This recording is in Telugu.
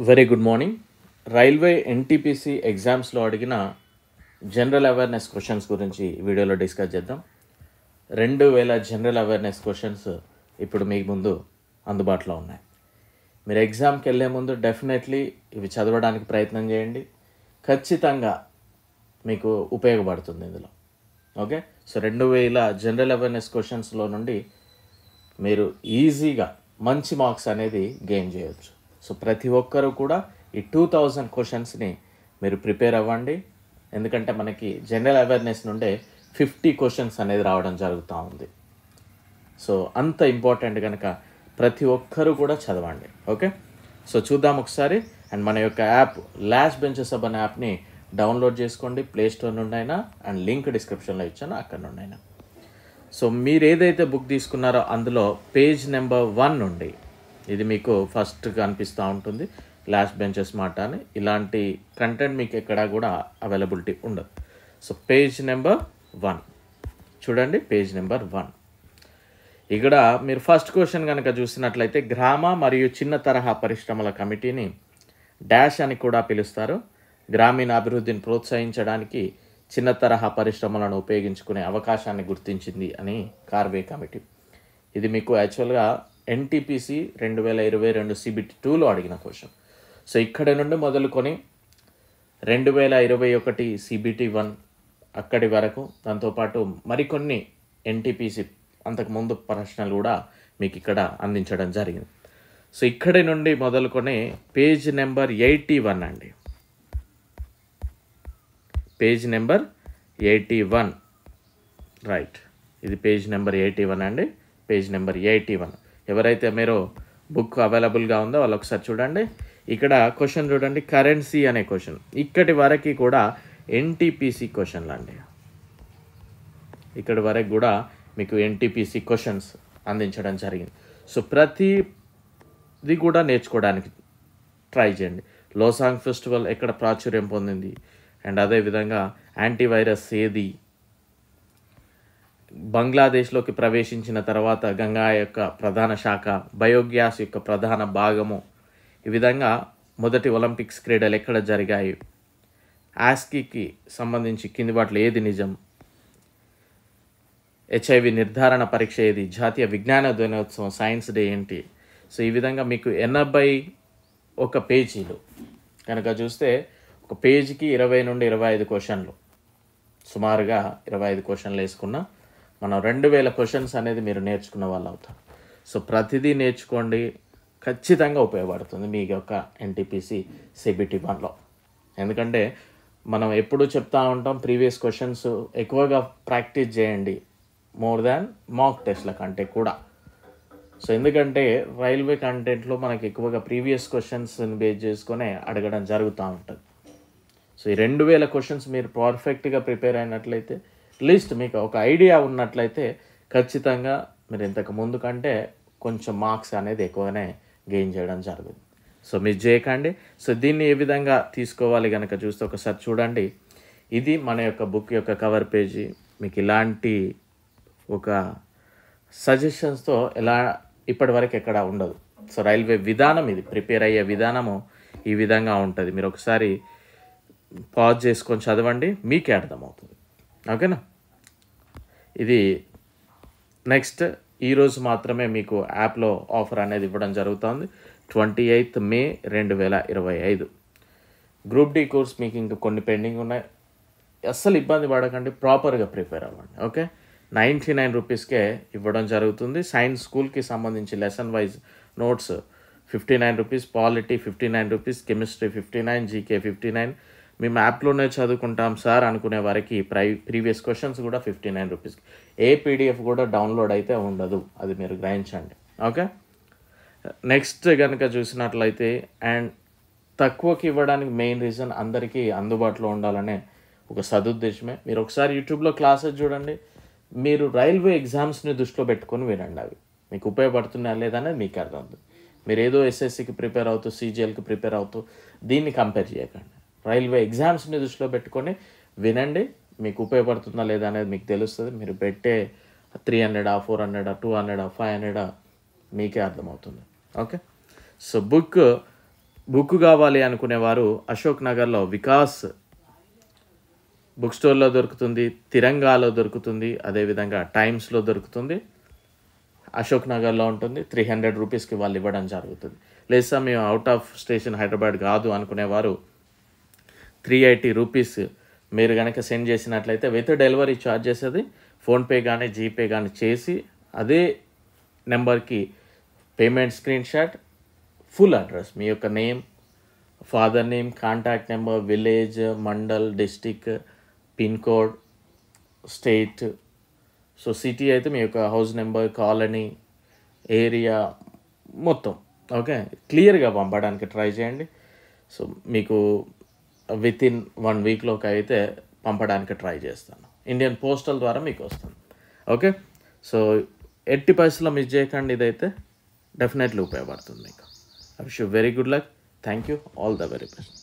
Very good morning. Railway NTPC ఎగ్జామ్స్లో అడిగిన జనరల్ అవేర్నెస్ క్వశ్చన్స్ గురించి వీడియోలో డిస్కస్ చేద్దాం. 2000 జనరల్ అవేర్నెస్ క్వశ్చన్స్ ఇప్పుడు మీ ముందు అందుబాటులో ఉన్నాయి. మీరు ఎగ్జామ్కి వెళ్ళే ముందు డెఫినెట్లీ ఇవి చదవడానికి ప్రయత్నం చేయండి. ఖచ్చితంగా మీకు ఉపయోగపడుతుంది ఇందులో. ఓకే, సో 2000 జనరల్ అవేర్నెస్ క్వశ్చన్స్లో నుండి మీరు ఈజీగా మంచి మార్క్స్ అనేది గెయిన్ చేయవచ్చు. సో ప్రతి ఒక్కరూ కూడా ఈ 2000 క్వశ్చన్స్ని మీరు ప్రిపేర్ అవ్వండి. ఎందుకంటే మనకి జనరల్ అవేర్నెస్ నుండే 50 క్వశ్చన్స్ అనేది రావడం జరుగుతూ ఉంది. సో అంత ఇంపార్టెంట్ కనుక ప్రతి ఒక్కరూ కూడా చదవండి. ఓకే, సో చూద్దాం ఒకసారి. అండ్ మన యొక్క యాప్ లాస్ట్ బెంచెస్ హబ్ అనే యాప్ని డౌన్లోడ్ చేసుకోండి, ప్లేస్టోర్ నుండి అయినా, అండ్ లింక్ డిస్క్రిప్షన్లో ఇచ్చాను, అక్కడ నుండి అయినా. సో మీరు ఏదైతే బుక్ తీసుకున్నారో అందులో పేజ్ నెంబర్ 1 నుండి ఇది మీకు ఫస్ట్ కనిపిస్తూ ఉంటుంది, లాస్ట్ బెంచెస్ మాట అని. ఇలాంటి కంటెంట్ మీకు ఎక్కడా కూడా అవైలబిలిటీ ఉండదు. సో పేజ్ నెంబర్ 1 చూడండి, పేజ్ నెంబర్ 1. ఇక్కడ మీరు ఫస్ట్ క్వశ్చన్ కనుక చూసినట్లయితే, గ్రామ మరియు చిన్న తరహా పరిశ్రమల కమిటీని డాష్ అని కూడా పిలుస్తారు. గ్రామీణ అభివృద్ధిని ప్రోత్సహించడానికి చిన్న తరహా పరిశ్రమలను ఉపయోగించుకునే అవకాశాన్ని గుర్తించింది అని కార్వే కమిటీ. ఇది మీకు యాక్చువల్గా ఎన్టీపీసీ 2022 CBT 2లో అడిగిన క్వశ్చన్. సో ఇక్కడ నుండి మొదలుకొని 2021 CBT 1 అక్కడి వరకు, దాంతోపాటు మరికొన్ని ఎన్టీపీసీ అంతకుముందు ప్రశ్నలు కూడా మీకు ఇక్కడ అందించడం జరిగింది. సో ఇక్కడి నుండి మొదలుకొని పేజ్ నెంబర్ 81 అండి, పేజ్ నెంబర్ 81 రైట్. ఇది పేజ్ నెంబర్ 81 అండి, పేజ్ నెంబర్ 81. ఎవరైతే మీరు బుక్ అవైలబుల్గా ఉందో వాళ్ళు ఒకసారి చూడండి. ఇక్కడ క్వశ్చన్ చూడండి, కరెన్సీ అనే క్వశ్చన్. ఇక్కడి వరకు కూడా ఎన్టీపీసీ క్వశ్చన్లు అండి. ఇక్కడి వరకు కూడా మీకు ఎన్టీపీసీ క్వశ్చన్స్ అందించడం జరిగింది. సో ప్రతిది కూడా నేర్చుకోవడానికి ట్రై చేయండి. లోసాంగ్ ఫెస్టివల్ ఎక్కడ ప్రాచుర్యం పొందింది, అండ్ అదేవిధంగా యాంటీవైరస్ ఏది, బంగ్లాదేశ్లోకి ప్రవేశించిన తర్వాత గంగా యొక్క ప్రధాన శాఖ, బయోగ్యాస్ యొక్క ప్రధాన భాగము, ఈ విధంగా మొదటి ఒలింపిక్స్ క్రీడలు ఎక్కడ జరిగాయి, ఆస్కీకి సంబంధించి కింది వాటిలో ఏది నిజం, HIV నిర్ధారణ పరీక్ష ఏది, జాతీయ విజ్ఞాన దినోత్సవం సైన్స్ డే ఏంటి. సో ఈ విధంగా మీకు 81 పేజీలు కనుక చూస్తే ఒక పేజీకి 20 నుండి 25 క్వశ్చన్లు, సుమారుగా 25 క్వశ్చన్లు వేసుకున్న మనం 2000 క్వశ్చన్స్ అనేది మీరు నేర్చుకున్న వాళ్ళు అవుతారు. సో ప్రతిదీ నేర్చుకోండి, ఖచ్చితంగా ఉపయోగపడుతుంది మీ యొక్క ఎన్టీపీసీ CBT 1లో. ఎందుకంటే మనం ఎప్పుడూ చెప్తా ఉంటాం, ప్రీవియస్ క్వశ్చన్స్ ఎక్కువగా ప్రాక్టీస్ చేయండి, మోర్ దాన్ మాక్ టెస్ట్ల కంటే కూడా. సో ఎందుకంటే రైల్వే కంటెంట్లో మనకి ఎక్కువగా ప్రీవియస్ క్వశ్చన్స్ని బేస్ చేసుకొని అడగడం జరుగుతూ ఉంటుంది. సో ఈ 2000 క్వశ్చన్స్ మీరు పర్ఫెక్ట్గా ప్రిపేర్ అయినట్లయితే, లీస్ట్ మీకు ఒక ఐడియా ఉన్నట్లయితే, ఖచ్చితంగా మీరు ఇంతకు ముందు కంటే కొంచెం మార్క్స్ అనేది ఎక్కువనే గెయిన్ చేయడం జరుగుతుంది. సో మీరు చేయకండి. సో దీన్ని ఏ విధంగా తీసుకోవాలి కనుక చూస్తే ఒకసారి చూడండి. ఇది మన యొక్క బుక్ యొక్క కవర్ పేజీ. మీకు ఇలాంటి ఒక సజెషన్స్తో ఎలా ఇప్పటివరకు ఎక్కడ ఉండదు. సో రైల్వే విధానం, ఇది ప్రిపేర్ అయ్యే విధానము ఈ విధంగా ఉంటుంది. మీరు ఒకసారి పాజ్ చేసుకొని చదవండి, మీకే అర్థమవుతుంది. ఓకేనా. ఇది నెక్స్ట్ ఈరోజు మాత్రమే మీకు యాప్లో ఆఫర్ అనేది ఇవ్వడం జరుగుతుంది. 28 మే 2025 గ్రూప్ డి కోర్స్ మీకు ఇంకా కొన్ని పెండింగ్ ఉన్నాయి. అస్సలు ఇబ్బంది పడకండి, ప్రాపర్గా ప్రిపేర్ అవ్వండి. ఓకే, 99 రూపీస్కే ఇవ్వడం జరుగుతుంది. సైన్స్ స్కూల్కి సంబంధించి lesson wise notes 59 rupees, polity 59 rupees, chemistry 59, GK 59. మేము యాప్లోనే చదువుకుంటాం సార్ అనుకునే వారికి ప్రీవియస్ క్వశ్చన్స్ కూడా 59 రూపీస్కి. ఏ PDF కూడా డౌన్లోడ్ అయితే ఉండదు, అది మీరు గ్రహించండి. ఓకే, నెక్స్ట్ కనుక చూసినట్లయితే, అండ్ తక్కువకి ఇవ్వడానికి మెయిన్ రీజన్ అందరికీ అందుబాటులో ఉండాలనే ఒక సదుద్దేశమే. మీరు ఒకసారి యూట్యూబ్లో క్లాసెస్ చూడండి, మీరు రైల్వే ఎగ్జామ్స్ని దృష్టిలో పెట్టుకొని వినండి. అవి మీకు ఉపయోగపడుతున్నాయా లేదనేది మీకు అర్థం అవుతుంది. మీరు ఏదో SSCకి ప్రిపేర్ అవుతూ, CGLకి ప్రిపేర్ అవుతూ దీన్ని కంపేర్ చేయకండి. రైల్వే ఎగ్జామ్స్ని దృష్టిలో పెట్టుకొని వినండి, మీకు ఉపయోగపడుతుందా లేదా అనేది మీకు తెలుస్తుంది. మీరు పెట్టే 300, 400, 200, 500 మీకే అర్థమవుతుంది. ఓకే, సో బుక్ బుక్ కావాలి అనుకునేవారు అశోక్ నగర్లో వికాస్ బుక్ స్టోర్లో దొరుకుతుంది, తిరంగాలో దొరుకుతుంది, అదేవిధంగా టైమ్స్లో దొరుకుతుంది, అశోక్ నగర్లో ఉంటుంది. 300 రూపీస్కి వాళ్ళు ఇవ్వడం జరుగుతుంది. లేదా మేము అవుట్ ఆఫ్ స్టేషన్ హైదరాబాద్ కాదు అనుకునేవారు 380 రూపీస్ మీరు కనుక సెండ్ చేసినట్లయితే విత్ డెలివరీ ఛార్జ్ చేసేది ఫోన్పే కానీ జీపే కానీ చేసి అదే నెంబర్కి payment screen shot, full address, మీ యొక్క name, father name, contact number, village, mandal, district, pin code, state, so city అయితే మీ యొక్క హౌస్ నెంబర్, కాలనీ, ఏరియా మొత్తం ఓకే క్లియర్గా పంపడానికి ట్రై చేయండి. సో మీకు విత్ ఇన్ 1 వీక్లోకి అయితే పంపడానికి ట్రై చేస్తాను. ఇండియన్ పోస్టల్ ద్వారా మీకు వస్తుంది. ఓకే, సో ఎట్టి పరిస్థితుల్లో మిస్ చేయకండి. ఇదైతే డెఫినెట్లీ ఉపయోగపడుతుంది మీకు. I wish you very good luck. Thank you. All the very best.